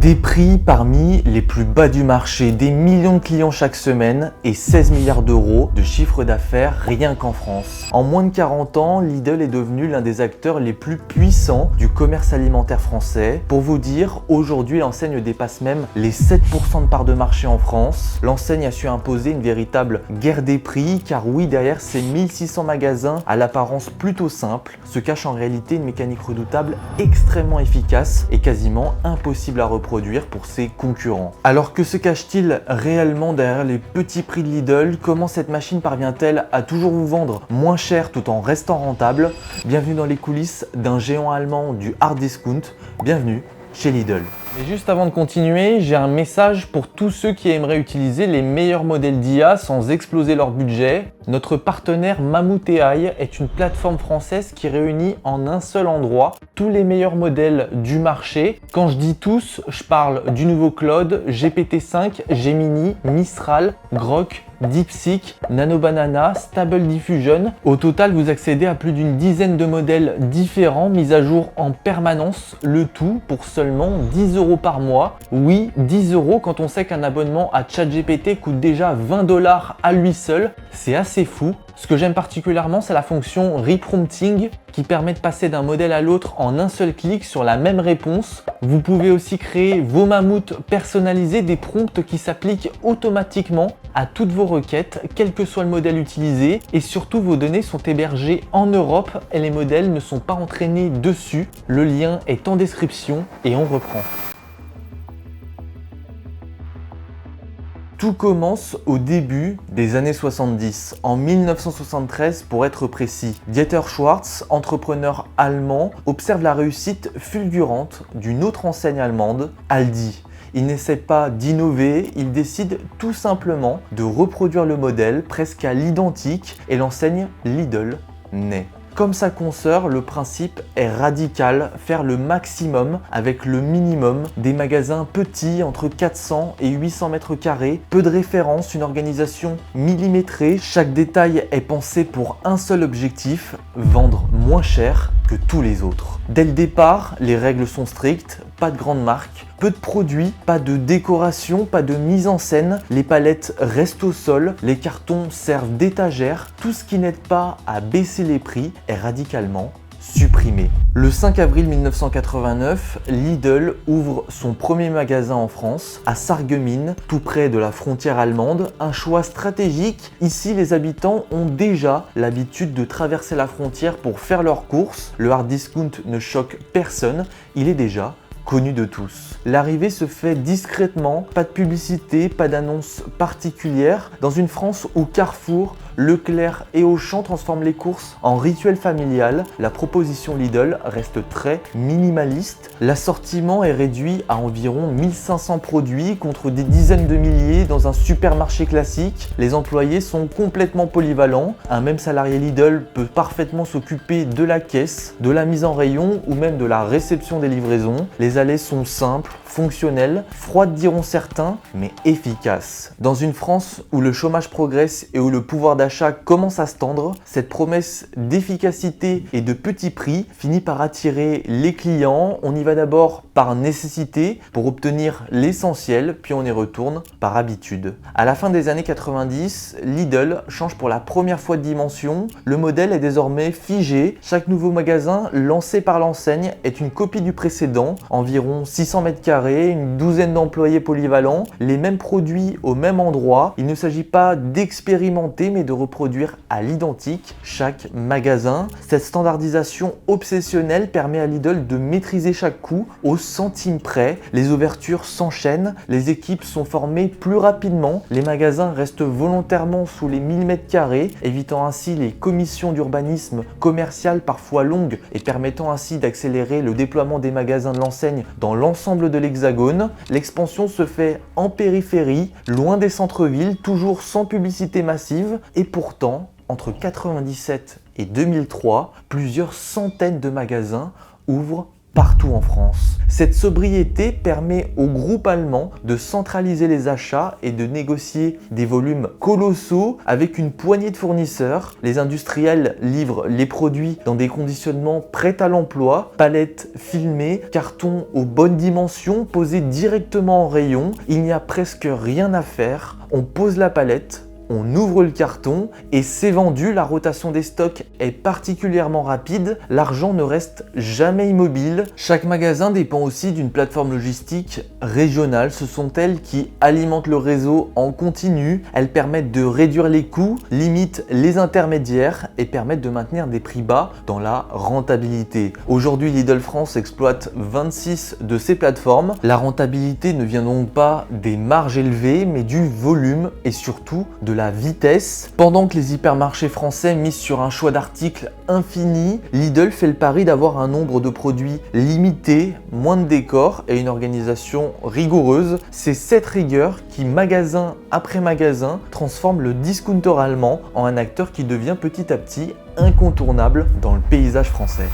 Des prix parmi les plus bas du marché, des millions de clients chaque semaine et 16 milliards d'euros de chiffre d'affaires rien qu'en France. En moins de 40 ans, Lidl est devenu l'un des acteurs les plus puissants du commerce alimentaire français. Pour vous dire, aujourd'hui l'enseigne dépasse même les 7% de part de marché en France. L'enseigne a su imposer une véritable guerre des prix car oui, derrière ces 1600 magasins à l'apparence plutôt simple, se cache en réalité une mécanique redoutable extrêmement efficace et quasiment impossible à reproduire pour ses concurrents. Alors que se cache-t-il réellement derrière les petits prix de Lidl? Comment cette machine parvient-elle à toujours vous vendre moins cher tout en restant rentable? Bienvenue dans les coulisses d'un géant allemand du hard discount. Bienvenue chez Lidl. Mais juste avant de continuer, j'ai un message pour tous ceux qui aimeraient utiliser les meilleurs modèles d'IA sans exploser leur budget. Notre partenaire Mammouth AI est une plateforme française qui réunit en un seul endroit tous les meilleurs modèles du marché. Quand je dis tous, je parle du nouveau Claude, GPT-5, Gemini, Mistral, Grok, DeepSeek, Nano Banana, Stable Diffusion. Au total, vous accédez à plus d'une dizaine de modèles différents mis à jour en permanence, le tout pour seulement 10 € par mois. Oui, 10 € quand on sait qu'un abonnement à ChatGPT coûte déjà 20 $ à lui seul. C'est assez fou. Ce que j'aime particulièrement, c'est la fonction reprompting qui permet de passer d'un modèle à l'autre en un seul clic sur la même réponse. Vous pouvez aussi créer vos mammouths personnalisés, des prompts qui s'appliquent automatiquement à toutes vos requêtes, quel que soit le modèle utilisé. Et surtout, vos données sont hébergées en Europe et les modèles ne sont pas entraînés dessus. Le lien est en description et on reprend. Tout commence au début des années 70, en 1973 pour être précis. Dieter Schwartz, entrepreneur allemand, observe la réussite fulgurante d'une autre enseigne allemande, Aldi. Il n'essaie pas d'innover, il décide tout simplement de reproduire le modèle presque à l'identique et l'enseigne Lidl naît. Comme sa consoeur, le principe est radical, faire le maximum avec le minimum, des magasins petits entre 400 et 800 mètres carrés, peu de références, une organisation millimétrée, chaque détail est pensé pour un seul objectif, vendre moins cher que tous les autres. Dès le départ, les règles sont strictes, pas de grandes marques, peu de produits, pas de décoration, pas de mise en scène, les palettes restent au sol, les cartons servent d'étagère, tout ce qui n'aide pas à baisser les prix est radicalement supprimé. Le 5 avril 1989, Lidl ouvre son premier magasin en France, à Sarreguemines, tout près de la frontière allemande. Un choix stratégique. Ici, les habitants ont déjà l'habitude de traverser la frontière pour faire leurs courses. Le hard discount ne choque personne, il est déjà connu de tous. L'arrivée se fait discrètement, pas de publicité, pas d'annonce particulière, dans une France où Carrefour, Leclerc et Auchan transforment les courses en rituel familial. La proposition Lidl reste très minimaliste. L'assortiment est réduit à environ 1500 produits contre des dizaines de milliers dans un supermarché classique. Les employés sont complètement polyvalents. Un même salarié Lidl peut parfaitement s'occuper de la caisse, de la mise en rayon ou même de la réception des livraisons. Les allées sont simples, fonctionnelles, froides diront certains, mais efficaces. Dans une France où le chômage progresse et où le pouvoir d'achat commence à se tendre, cette promesse d'efficacité et de petits prix finit par attirer les clients. On y va d'abord par nécessité pour obtenir l'essentiel, puis on y retourne par habitude. À la fin des années 90, Lidl change pour la première fois de dimension. Le modèle est désormais figé. Chaque nouveau magasin lancé par l'enseigne est une copie du précédent, environ 600 mètres carrés, une douzaine d'employés polyvalents, les mêmes produits au même endroit. Il ne s'agit pas d'expérimenter mais de reproduire à l'identique chaque magasin. Cette standardisation obsessionnelle permet à Lidl de maîtriser chaque coût au centime près. Les ouvertures s'enchaînent, les équipes sont formées plus rapidement, les magasins restent volontairement sous les 1000 mètres carrés, évitant ainsi les commissions d'urbanisme commercial parfois longues et permettant ainsi d'accélérer le déploiement des magasins de l'enseigne dans l'ensemble de l'Hexagone. L'expansion se fait en périphérie, loin des centres-villes, toujours sans publicité massive. Et pourtant, entre 1997 et 2003, plusieurs centaines de magasins ouvrent partout en France. Cette sobriété permet au groupe allemand de centraliser les achats et de négocier des volumes colossaux avec une poignée de fournisseurs. Les industriels livrent les produits dans des conditionnements prêts à l'emploi, palettes filmées, cartons aux bonnes dimensions posés directement en rayon. Il n'y a presque rien à faire. On pose la palette, on ouvre le carton et c'est vendu. La rotation des stocks est particulièrement rapide, l'argent ne reste jamais immobile. Chaque magasin dépend aussi d'une plateforme logistique régionale. Ce sont elles qui alimentent le réseau en continu. Elles permettent de réduire les coûts, limitent les intermédiaires et permettent de maintenir des prix bas dans la rentabilité. Aujourd'hui, Lidl France exploite 26 de ces plateformes. La rentabilité ne vient donc pas des marges élevées, mais du volume et surtout de la vitesse. Pendant que les hypermarchés français misent sur un choix d'articles infini, Lidl fait le pari d'avoir un nombre de produits limité, moins de décor et une organisation rigoureuse. C'est cette rigueur qui, magasin après magasin, transforme le discounter allemand en un acteur qui devient petit à petit incontournable dans le paysage français.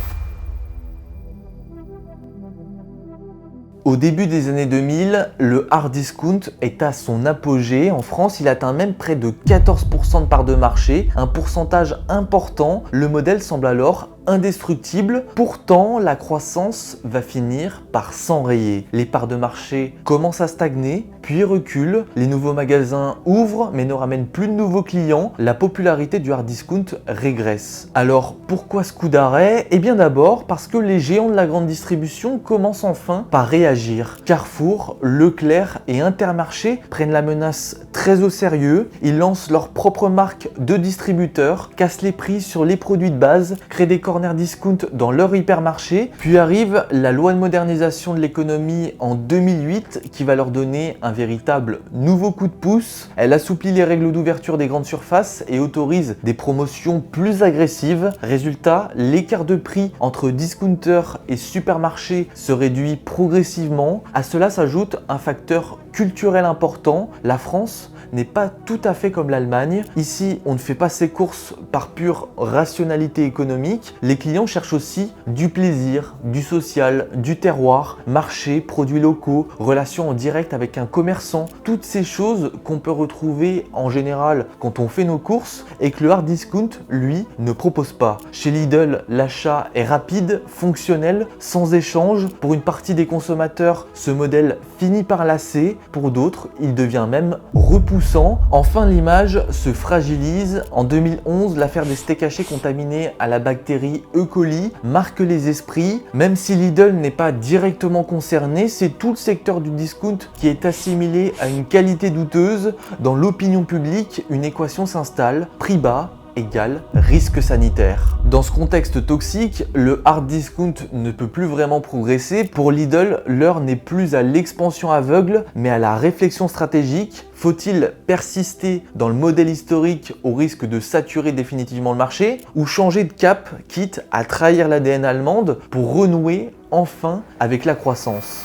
Au début des années 2000, le hard discount est à son apogée. En France, il atteint même près de 14% de part de marché, un pourcentage important. Le modèle semble alors indestructible. Pourtant, la croissance va finir par s'enrayer. Les parts de marché commencent à stagner, puis reculent. Les nouveaux magasins ouvrent, mais ne ramènent plus de nouveaux clients. La popularité du hard discount régresse. Alors, pourquoi ce coup d'arrêt? Eh bien d'abord parce que les géants de la grande distribution commencent enfin par réagir. Carrefour, Leclerc et Intermarché prennent la menace très au sérieux. Ils lancent leur propre marque de distributeurs, cassent les prix sur les produits de base, créent des corners discount dans leur hypermarché. Puis arrive la loi de modernisation de l'économie en 2008 qui va leur donner un véritable nouveau coup de pouce. Elle assouplit les règles d'ouverture des grandes surfaces et autorise des promotions plus agressives. Résultat, l'écart de prix entre discounters et supermarchés se réduit progressivement. À cela s'ajoute un facteur culturel important. La France n'est pas tout à fait comme l'Allemagne. Ici, on ne fait pas ses courses par pure rationalité économique. Les clients cherchent aussi du plaisir, du social, du terroir, marché, produits locaux, relations en direct avec un commerçant. Toutes ces choses qu'on peut retrouver en général quand on fait nos courses et que le hard discount, lui, ne propose pas. Chez Lidl, l'achat est rapide, fonctionnel, sans échange. Pour une partie des consommateurs, ce modèle finit par lasser. Pour d'autres, il devient même repoussant. Enfin, l'image se fragilise. En 2011, l'affaire des steaks hachés contaminés à la bactérie E. coli marque les esprits. Même si Lidl n'est pas directement concerné, c'est tout le secteur du discount qui est assimilé à une qualité douteuse. Dans l'opinion publique, une équation s'installe: prix bas égale risque sanitaire. Dans ce contexte toxique, le hard discount ne peut plus vraiment progresser. Pour Lidl, l'heure n'est plus à l'expansion aveugle, mais à la réflexion stratégique. Faut-il persister dans le modèle historique au risque de saturer définitivement le marché, ou changer de cap, quitte à trahir l'ADN allemande pour renouer enfin avec la croissance?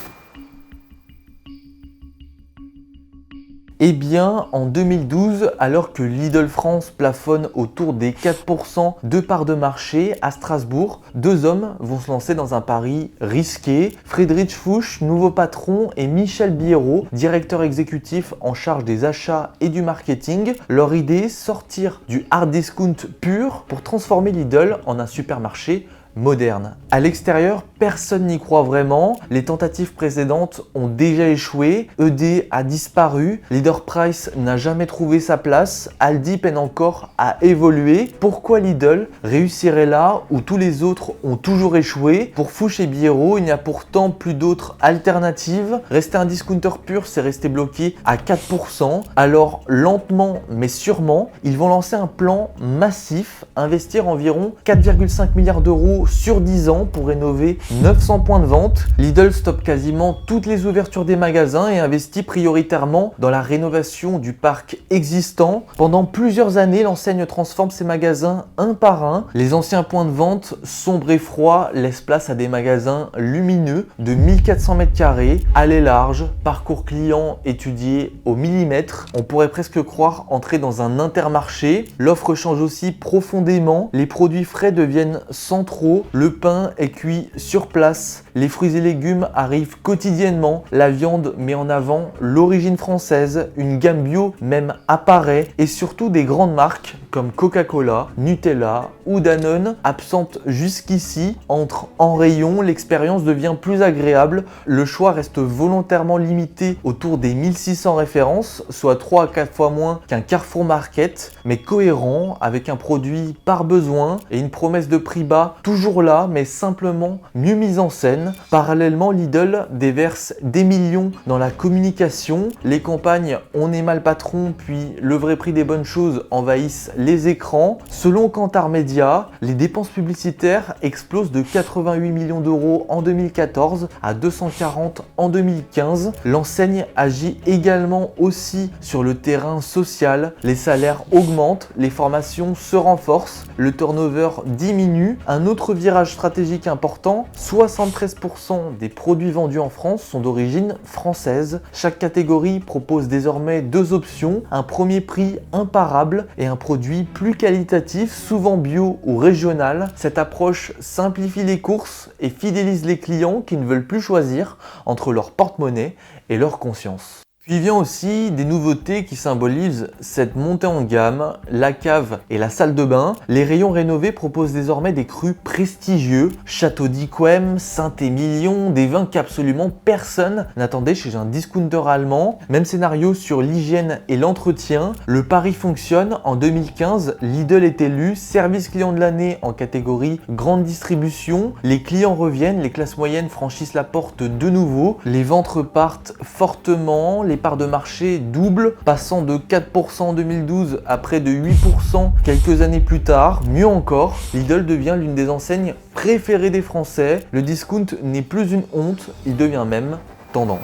Eh bien, en 2012, alors que Lidl France plafonne autour des 4% de part de marché à Strasbourg, deux hommes vont se lancer dans un pari risqué. Friedrich Fuchs, nouveau patron, et Michel Biérot, directeur exécutif en charge des achats et du marketing. Leur idée, sortir du hard discount pur pour transformer Lidl en un supermarché moderne. À l'extérieur, personne n'y croit vraiment. Les tentatives précédentes ont déjà échoué. ED a disparu. Leader Price n'a jamais trouvé sa place. Aldi peine encore à évoluer. Pourquoi Lidl réussirait là où tous les autres ont toujours échoué? Pour Fuchs et Biérot, il n'y a pourtant plus d'autres alternatives. Rester un discounter pur, c'est rester bloqué à 4%. Alors, lentement mais sûrement, ils vont lancer un plan massif, investir environ 4,5 milliards d'euros sur 10 ans pour rénover 900 points de vente. Lidl stoppe quasiment toutes les ouvertures des magasins et investit prioritairement dans la rénovation du parc existant. Pendant plusieurs années, l'enseigne transforme ses magasins un par un. Les anciens points de vente sombres et froids laissent place à des magasins lumineux de 1400 m², allées larges, parcours client étudié au millimètre. On pourrait presque croire entrer dans un intermarché. L'offre change aussi profondément. Les produits frais deviennent centraux. Le pain est cuit sur place Les fruits et légumes arrivent quotidiennement, la viande met en avant l'origine française, une gamme bio même apparaît et surtout des grandes marques comme Coca-Cola, Nutella ou Danone absentent jusqu'ici entrent en rayon, l'expérience devient plus agréable, le choix reste volontairement limité autour des 1600 références, soit 3 à 4 fois moins qu'un Carrefour Market, mais cohérent avec un produit par besoin et une promesse de prix bas toujours là mais simplement mieux mise en scène. Parallèlement, Lidl déverse des millions dans la communication, les campagnes On est mal patron puis le vrai prix des bonnes choses envahissent les écrans. Selon Kantar Media, les dépenses publicitaires explosent de 88 millions d'euros en 2014 à 240 en 2015. L'enseigne agit également aussi sur le terrain social, les salaires augmentent, les formations se renforcent, le turnover diminue. Un autre virage stratégique important, 73% des produits vendus en France sont d'origine française. Chaque catégorie propose désormais deux options, un premier prix imparable et un produit plus qualitatif, souvent bio ou régional. Cette approche simplifie les courses et fidélise les clients qui ne veulent plus choisir entre leur porte-monnaie et leur conscience. Puis vient aussi des nouveautés qui symbolisent cette montée en gamme, la cave et la salle de bain. Les rayons rénovés proposent désormais des crus prestigieux, Château d'Yquem, Saint-Émilion, des vins qu'absolument personne n'attendait chez un discounter allemand. Même scénario sur l'hygiène et l'entretien. Le pari fonctionne. En 2015, Lidl est élu service client de l'année en catégorie grande distribution. Les clients reviennent, les classes moyennes franchissent la porte de nouveau. Les ventes repartent fortement. Les parts de marché doublent, passant de 4% en 2012 à près de 8% quelques années plus tard. Mieux encore, Lidl devient l'une des enseignes préférées des Français. Le discount n'est plus une honte, il devient même tendance.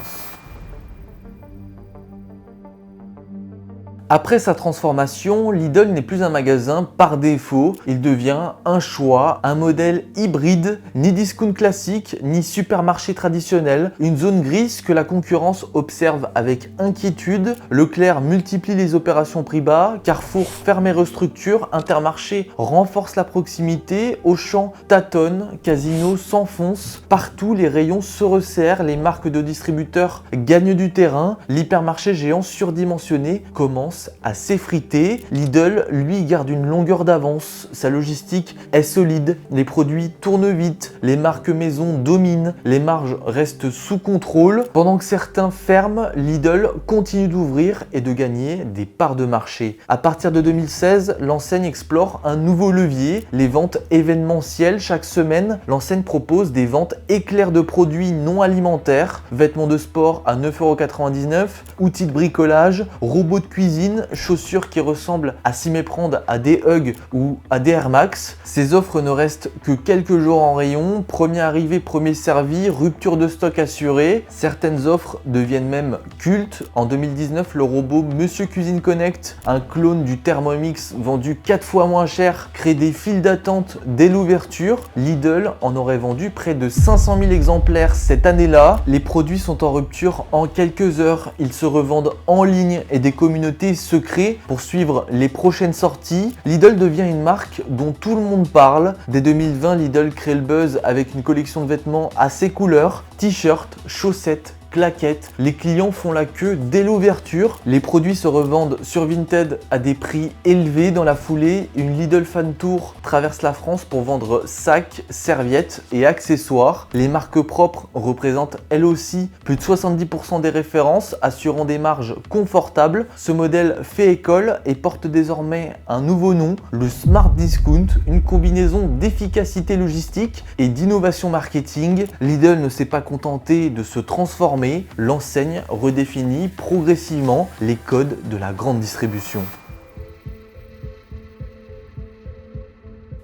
Après sa transformation, Lidl n'est plus un magasin par défaut, il devient un choix, un modèle hybride, ni discount classique, ni supermarché traditionnel, une zone grise que la concurrence observe avec inquiétude. Leclerc multiplie les opérations prix bas, Carrefour ferme et restructure, Intermarché renforce la proximité, Auchan tâtonne, Casino s'enfonce. Partout, les rayons se resserrent, les marques de distributeurs gagnent du terrain, l'hypermarché géant surdimensionné commence à s'effriter. Lidl, lui, garde une longueur d'avance. Sa logistique est solide, les produits tournent vite, les marques maison dominent, les marges restent sous contrôle. Pendant que certains ferment, Lidl continue d'ouvrir et de gagner des parts de marché. À partir de 2016, l'enseigne explore un nouveau levier, les ventes événementielles. Chaque semaine, l'enseigne propose des ventes éclairs de produits non alimentaires, vêtements de sport à 9,99 €, outils de bricolage, robots de cuisine, chaussures qui ressemblent à s'y méprendre à des Hugg ou à des Air Max. Ces offres ne restent que quelques jours en rayon, premier arrivé, premier servi, rupture de stock assurée. Certaines offres deviennent même cultes. En 2019, le robot Monsieur Cuisine Connect, un clone du Thermomix vendu 4 fois moins cher, crée des files d'attente dès l'ouverture. Lidl en aurait vendu près de 500 000 exemplaires cette année-là. Les produits sont en rupture en quelques heures. Ils se revendent en ligne et des communautés se créent pour suivre les prochaines sorties. Lidl devient une marque dont tout le monde parle. Dès 2020, Lidl crée le buzz avec une collection de vêtements à ses couleurs, t-shirts, chaussettes, claquettes. Les clients font la queue dès l'ouverture. Les produits se revendent sur Vinted à des prix élevés. Dans la foulée, une Lidl Fan Tour traverse la France pour vendre sacs, serviettes et accessoires. Les marques propres représentent elles aussi plus de 70% des références, assurant des marges confortables. Ce modèle fait école et porte désormais un nouveau nom, le Smart Discount, une combinaison d'efficacité logistique et d'innovation marketing. Lidl ne s'est pas contenté de se transformer. L'enseigne redéfinit progressivement les codes de la grande distribution.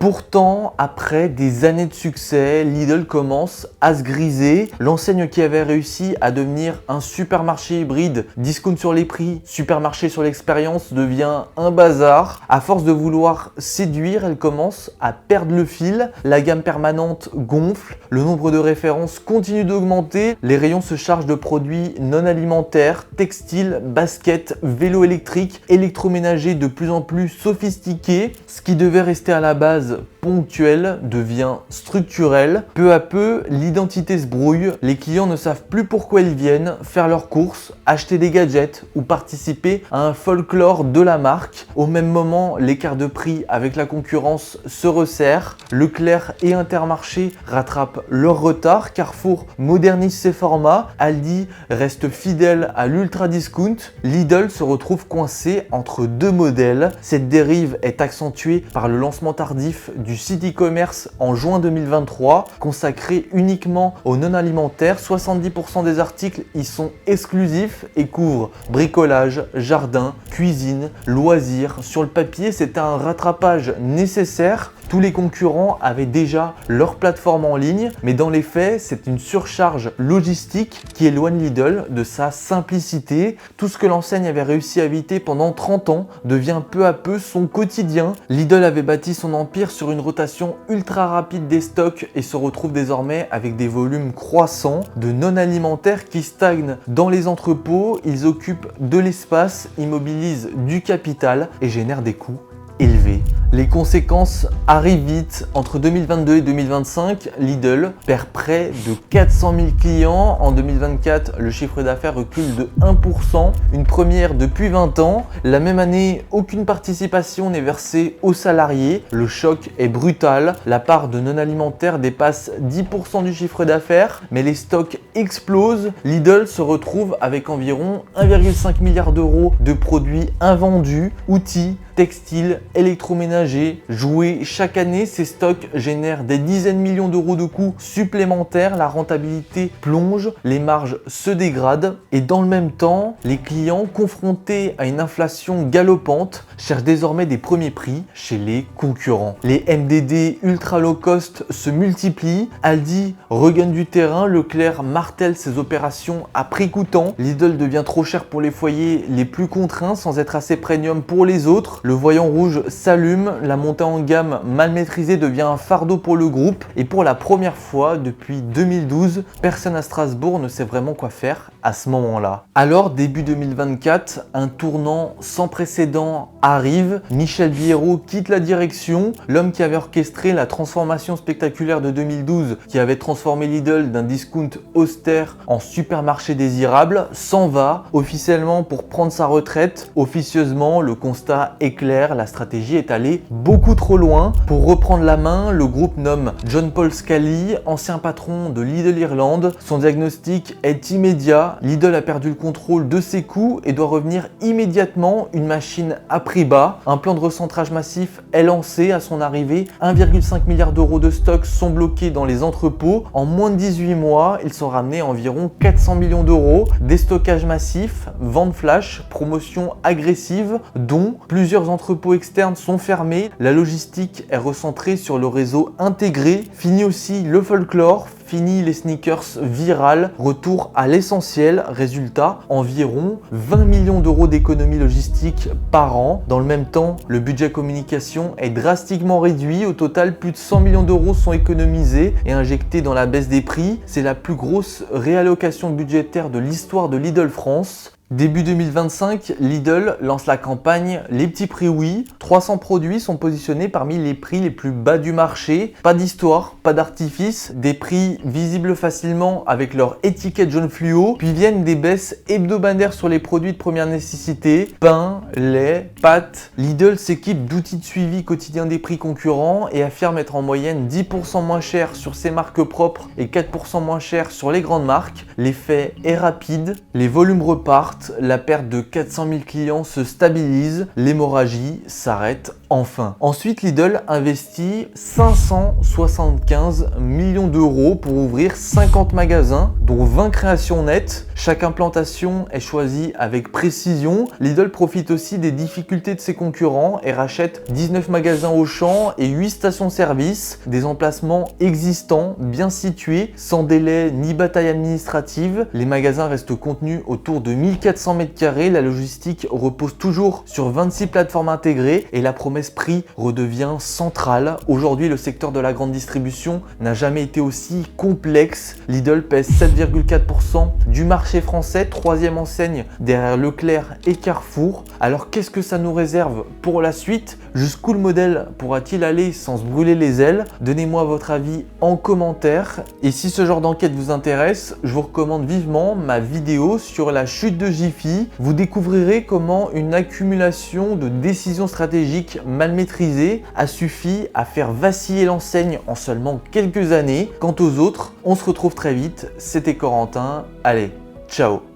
Pourtant, après des années de succès, Lidl commence à se griser. L'enseigne qui avait réussi à devenir un supermarché hybride, discount sur les prix, supermarché sur l'expérience, devient un bazar. À force de vouloir séduire, elle commence à perdre le fil. La gamme permanente gonfle, le nombre de références continue d'augmenter. Les rayons se chargent de produits non alimentaires, textiles, baskets, vélos électriques, électroménagers de plus en plus sophistiqués. Ce qui devait rester à la base phase ponctuelle devient structurelle. Peu à peu, l'identité se brouille, les clients ne savent plus pourquoi ils viennent faire leurs courses, acheter des gadgets ou participer à un folklore de la marque. Au même moment, l'écart de prix avec la concurrence se resserre, Leclerc et Intermarché rattrapent leur retard, Carrefour modernise ses formats, Aldi reste fidèle à l'ultra discount, Lidl se retrouve coincé entre deux modèles. Cette dérive est accentuée par le lancement tardif du site e-commerce en juin 2023, consacré uniquement aux non-alimentaires. 70% des articles y sont exclusifs et couvrent bricolage, jardin, cuisine, loisirs. Sur le papier, c'est un rattrapage nécessaire. Tous les concurrents avaient déjà leur plateforme en ligne, mais dans les faits, c'est une surcharge logistique qui éloigne Lidl de sa simplicité. Tout ce que l'enseigne avait réussi à éviter pendant 30 ans devient peu à peu son quotidien. Lidl avait bâti son empire sur une rotation ultra rapide des stocks et se retrouve désormais avec des volumes croissants de non-alimentaires qui stagnent dans les entrepôts. Ils occupent de l'espace, immobilisent du capital et génèrent des coûts élevés. Les conséquences arrivent vite. Entre 2022 et 2025, Lidl perd près de 400 000 clients. En 2024, le chiffre d'affaires recule de 1%, une première depuis 20 ans. La même année, aucune participation n'est versée aux salariés. Le choc est brutal. La part de non-alimentaire dépasse 10% du chiffre d'affaires, mais les stocks explosent. Lidl se retrouve avec environ 1,5 milliard d'euros de produits invendus, outils, textiles, électroménagers, jouets. Chaque année, ces stocks génèrent des dizaines de millions d'euros de coûts supplémentaires. La rentabilité plonge, les marges se dégradent et dans le même temps, les clients confrontés à une inflation galopante cherchent désormais des premiers prix chez les concurrents. Les MDD ultra low cost se multiplient. Aldi regagne du terrain. Leclerc martèle ses opérations à prix coûtant. Lidl devient trop cher pour les foyers les plus contraints sans être assez premium pour les autres. Le voyant rouge s'allume, la montée en gamme mal maîtrisée devient un fardeau pour le groupe et pour la première fois depuis 2012, personne à Strasbourg ne sait vraiment quoi faire à ce moment-là. Alors début 2024, un tournant sans précédent arrive. Michel Biérot quitte la direction. L'homme qui avait orchestré la transformation spectaculaire de 2012, qui avait transformé Lidl d'un discount austère en supermarché désirable, s'en va officiellement pour prendre sa retraite. Officieusement, le constat est clair, la stratégie est allée beaucoup trop loin. Pour reprendre la main, le groupe nomme John Paul Scally, ancien patron de Lidl Irlande. Son diagnostic est immédiat. Lidl a perdu le contrôle de ses coûts et doit revenir immédiatement, une machine à prix bas. Un plan de recentrage massif est lancé. À son arrivée, 1,5 milliard d'euros de stocks sont bloqués dans les entrepôts. En moins de 18 mois, ils sont ramenés à environ 400 millions d'euros. Déstockage massif, vente flash, promotion agressive, dont plusieurs entrepôts externes sont fermés. La logistique est recentrée sur le réseau intégré. Fini aussi le folklore. Fini les sneakers virales, retour à l'essentiel. Résultat, environ 20 millions d'euros d'économie logistique par an. Dans le même temps, le budget communication est drastiquement réduit. Au total, plus de 100 millions d'euros sont économisés et injectés dans la baisse des prix. C'est la plus grosse réallocation budgétaire de l'histoire de Lidl France. Début 2025, Lidl lance la campagne Les petits prix oui. 300 produits sont positionnés parmi les prix les plus bas du marché. Pas d'histoire, pas d'artifice, des prix visibles facilement avec leur étiquette jaune fluo. Puis viennent des baisses hebdomadaires sur les produits de première nécessité. Pain, lait, pâtes. Lidl s'équipe d'outils de suivi quotidien des prix concurrents et affirme être en moyenne 10% moins cher sur ses marques propres et 4% moins cher sur les grandes marques. L'effet est rapide, les volumes repartent. La perte de 400 000 clients se stabilise, l'hémorragie s'arrête enfin. Ensuite, Lidl investit 575 millions d'euros pour ouvrir 50 magasins, dont 20 créations nettes. Chaque implantation est choisie avec précision. Lidl profite aussi des difficultés de ses concurrents et rachète 19 magasins Auchan et 8 stations-service, des emplacements existants, bien situés, sans délai ni bataille administrative. Les magasins restent contenus autour de 1000 1400 m², la logistique repose toujours sur 26 plateformes intégrées et la promesse prix redevient centrale. Aujourd'hui, le secteur de la grande distribution n'a jamais été aussi complexe. Lidl pèse 7,4% du marché français, troisième enseigne derrière Leclerc et Carrefour. Alors qu'est-ce que ça nous réserve pour la suite? Jusqu'où le modèle pourra-t-il aller sans se brûler les ailes? Donnez-moi votre avis en commentaire. Et si ce genre d'enquête vous intéresse, je vous recommande vivement ma vidéo sur la chute de Jiffy. Vous découvrirez comment une accumulation de décisions stratégiques mal maîtrisées a suffi à faire vaciller l'enseigne en seulement quelques années. Quant aux autres, on se retrouve très vite. C'était Corentin. Allez, ciao!